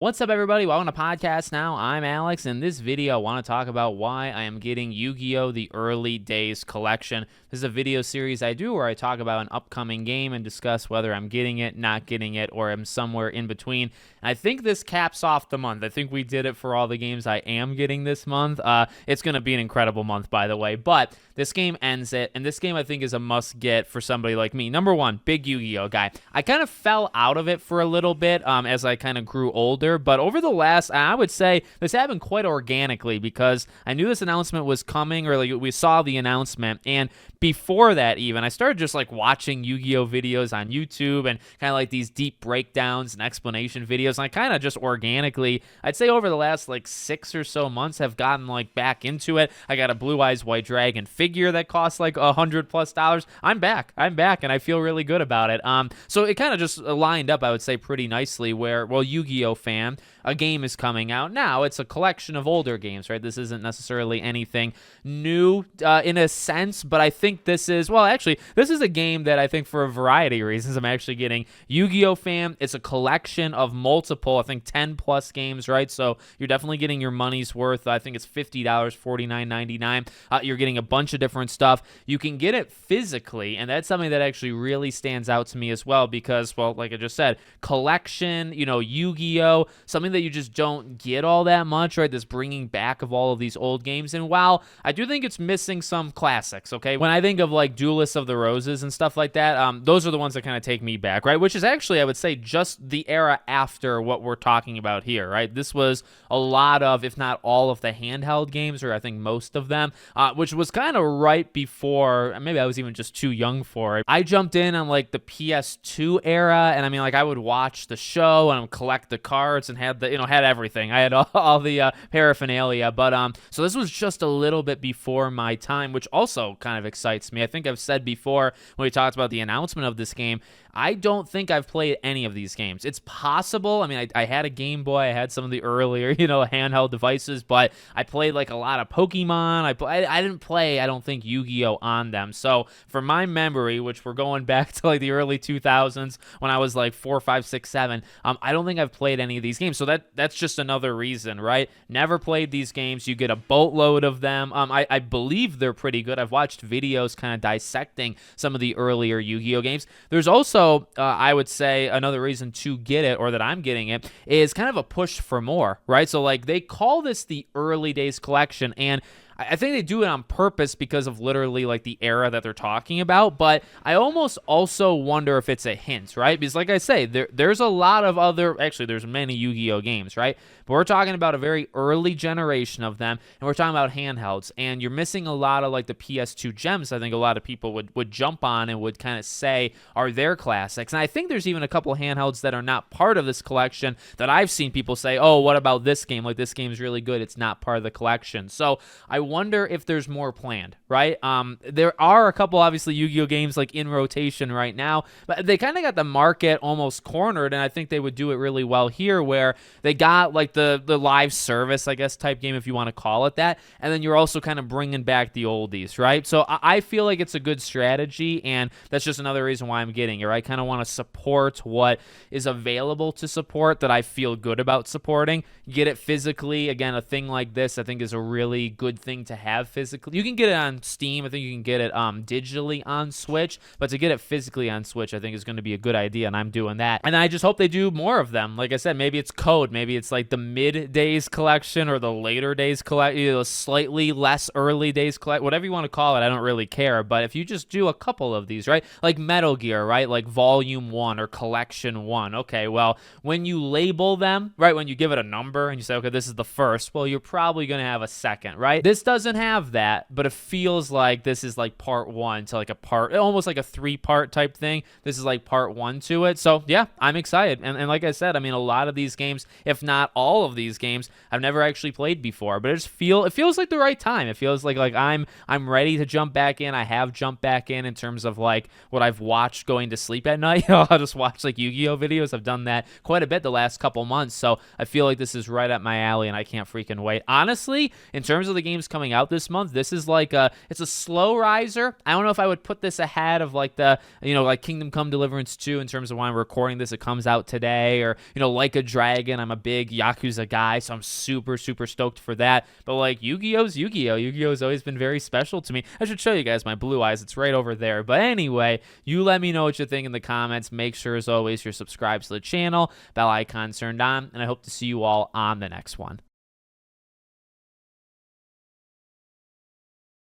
What's up, everybody? Welcome to Podcast Now. I'm Alex. In this video, I want to talk about why I am getting Yu-Gi-Oh! The Early Days Collection. This is a video series I do where I talk about an upcoming game and discuss whether I'm getting it, not getting it, or am somewhere in between. And I think this caps off the month. I think we did it for all the games I am getting this month. It's going to be an incredible month, by the way, but this game ends it, and this game I think is a must-get for somebody like me. Number one, big Yu-Gi-Oh! Guy. I kind of fell out of it for a little bit as I kind of grew older. But over the last, I would say this happened quite organically because I knew this announcement was coming, or like we saw the announcement, and before that even, I started just like watching Yu-Gi-Oh! Videos on YouTube and kind of like these deep breakdowns and explanation videos, and I kind of just organically, I'd say over the last like 6 or so months have gotten like back into it. I got a Blue Eyes White Dragon figure that costs like $100+. I'm back, and I feel really good about it. So it kind of just lined up, I would say, pretty nicely where, well, Yu-Gi-Oh! Fan, a game is coming out now. It's a collection of older games, right? This isn't necessarily anything new in a sense, but I think this is, well, actually, this is a game that I think for a variety of reasons I'm actually getting Yu-Gi-Oh! Fan. It's a collection of multiple, I think 10 plus games, right? So you're definitely getting your money's worth. I think it's $50, $49.99. You're getting a bunch of different stuff. You can get it physically, and that's something that actually really stands out to me as well because, well, like I just said, collection, Yu-Gi-Oh! Something that you just don't get all that much, right? This bringing back of all of these old games. And while I do think it's missing some classics, okay? When I think of like Duelists of the Roses and stuff like that, those are the ones that kind of take me back, right? Which is actually, I would say, just the era after what we're talking about here, right? This was a lot of, if not all of the handheld games, or I think most of them, which was kind of right before, maybe I was even just too young for it. I jumped in on like the PS2 era, and I mean, like I would watch the show and collect the cards and had the, had everything. I had all the paraphernalia, but so this was just a little bit before my time, which also kind of excites me. I think I've said before when we talked about the announcement of this game, I don't think I've played any of these games. It's possible. I mean, I had a Game Boy. I had some of the earlier, handheld devices, but I played like a lot of Pokemon. I didn't play, I don't think, Yu-Gi-Oh! On them. So for my memory, which we're going back to like the early 2000s when I was like 4, 5, 6, 7, I don't think I've played any of these games. So that's just another reason, right? Never played these games. You get a boatload of them. I believe they're pretty good. I've watched videos kind of dissecting some of the earlier Yu-Gi-Oh! Games. There's also, I would say, another reason to get it, or that I'm getting it, is kind of a push for more, right? So like they call this the Early Days Collection, and I think they do it on purpose because of literally like the era that they're talking about, but I almost also wonder if it's a hint, right? Because like I say, there's a lot of other, actually there's many Yu-Gi-Oh! Games, right? But we're talking about a very early generation of them, and we're talking about handhelds, and you're missing a lot of like the PS2 gems I think a lot of people would jump on and would kind of say are their classics. And I think there's even a couple handhelds that are not part of this collection that I've seen people say, oh, what about this game? Like, this game's really good. It's not part of the collection. So I wonder if there's more planned, right? There are a couple, obviously, Yu-Gi-Oh! Games like in rotation right now, but they kind of got the market almost cornered, and I think they would do it really well here, where they got like the live service, I guess, type game, if you want to call it that, and then you're also kind of bringing back the oldies, right? So I feel like it's a good strategy, and that's just another reason why I'm getting it. I kind of want to support what is available to support that I feel good about supporting. Get it physically. Again, a thing like this I think is a really good thing to have physically. You can get it on Steam. I think you can get it digitally on Switch, but to get it physically on Switch I think is going to be a good idea, and I'm doing that. And I just hope they do more of them. Like I said, maybe it's code. Maybe it's like the mid-days collection or the later days collection, slightly less early days collection, whatever you want to call it. I don't really care. But if you just do a couple of these, right? Like Metal Gear, right? Like Volume 1 or Collection 1. Okay, well, when you label them, right, when you give it a number and you say, okay, this is the first, well, you're probably going to have a second, right? This doesn't have that, but it feels like this is like part 1 to like a part, almost like a 3-part type thing. This is like part 1 to it. So yeah, I'm excited. And like I said, I mean, a lot of these games, if not all of these games, I've never actually played before, but it feels like the right time. It feels like I'm ready to jump back in. I have jumped back in terms of like what I've watched going to sleep at night. I'll just watch like Yu-Gi-Oh! Videos. I've done that quite a bit the last couple months. So I feel like this is right up my alley, and I can't freaking wait. Honestly, in terms of the games coming out this month. This is like it's a slow riser. I don't know if I would put this ahead of like the, like Kingdom Come Deliverance 2 in terms of when I'm recording this. It comes out today, or, Like a Dragon. I'm a big Yakuza guy, so I'm super, super stoked for that. But like Yu-Gi-Oh's Yu-Gi-Oh! Yu-Gi-Oh's always been very special to me. I should show you guys my blue eyes. It's right over there. But anyway, you let me know what you think in the comments. Make sure, as always, you're subscribed to the channel, bell icon turned on, and I hope to see you all on the next one.